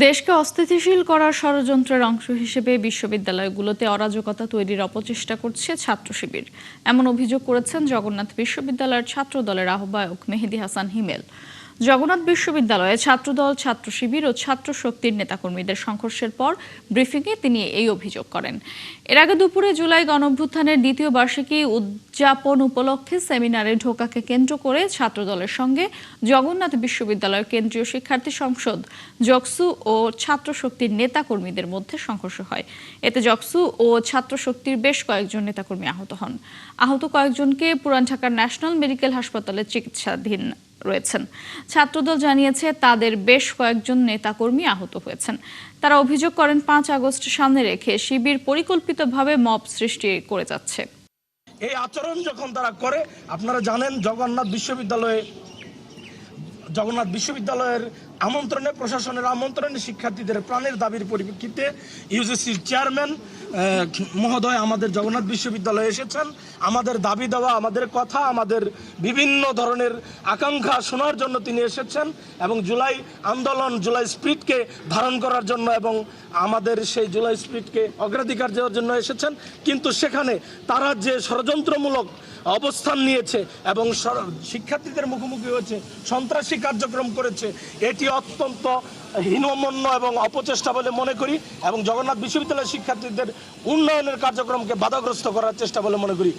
দেশকে অস্থিতিশীল করার ষড়যন্ত্রের অংশ হিসেবে বিশ্ববিদ্যালয়গুলোতে অরাজকতা তৈরির অপচেষ্টা করছে ছাত্র শিবির। এমন অভিযোগ করেছেন জগন্নাথ বিশ্ববিদ্যালয়ের ছাত্র দলের আহ্বায়ক মেহেদী হাসান হিমেল। জগন্নাথ বিশ্ববিদ্যালয়ে ছাত্রদল, ছাত্র শিবির ও ছাত্র শক্তির নেতাকর্মীদের সংঘর্ষের পর ব্রিফিংয়ে তিনি এই অভিযোগ করেন। এর আগে দুপুরে জুলাই গণঅভ্যুত্থানের দ্বিতীয় বার্ষিকী উদযাপন উপলক্ষে সেমিনারে ঢোকাকে কেন্দ্র করে ছাত্রদলের সঙ্গে জগন্নাথ বিশ্ববিদ্যালয়ের কেন্দ্রীয় শিক্ষার্থী সংসদ জকসু ও ছাত্র শক্তির নেতাকর্মীদের মধ্যে সংঘর্ষ হয়। এতে জকসু ও ছাত্র শক্তির বেশ কয়েকজন নেতাকর্মী আহত হন। আহত কয়েকজনকে পুরান ঢাকার ন্যাশনাল মেডিকেল হাসপাতালে চিকিৎসাধীন রয়েছেন। ছাত্রদল জানিয়েছে তাদের বেশ কয়েকজন নেতাকর্মী আহত হয়েছেন। তারা অভিযোগ করেন 5 আগস্ট সামনে রেখে শিবির পরিকল্পিতভাবে মব সৃষ্টি করে যাচ্ছে। এই আচরণ যখন তারা করে, আপনারা জানেন জগন্নাথ বিশ্ববিদ্যালয়ের আমন্ত্রণে, প্রশাসনের আমন্ত্রণে শিক্ষার্থীদের প্রাণের দাবির পরিপ্রেক্ষিতে ইউজিসির চেয়ারম্যান মহোদয় আমাদের জগন্নাথ বিশ্ববিদ্যালয়ে এসেছেন। আমাদের দাবি দেওয়া, আমাদের কথা, আমাদের বিভিন্ন ধরনের আকাঙ্ক্ষা শোনার জন্য তিনি এসেছেন এবং জুলাই আন্দোলন, জুলাই স্পিরিটকে ধারণ করার জন্য এবং আমাদের সেই জুলাই স্পিরিটকে অগ্রাধিকার দেওয়ার জন্য এসেছেন। কিন্তু সেখানে তারা যে ষড়যন্ত্রমূলক অবস্থান নিয়েছে এবং শিক্ষার্থীদের মুখোমুখি হয়েছে, সন্ত্রাসী কার্যক্রম করেছে, এটি অত্যন্ত হীনমন্য এবং অপচেষ্টা বলে মনে করি এবং জগন্নাথ বিশ্ববিদ্যালয়ের শিক্ষার্থীদের উন্নয়নের কার্যক্রমকে বাধাগ্রস্ত করার চেষ্টা বলে মনে করি।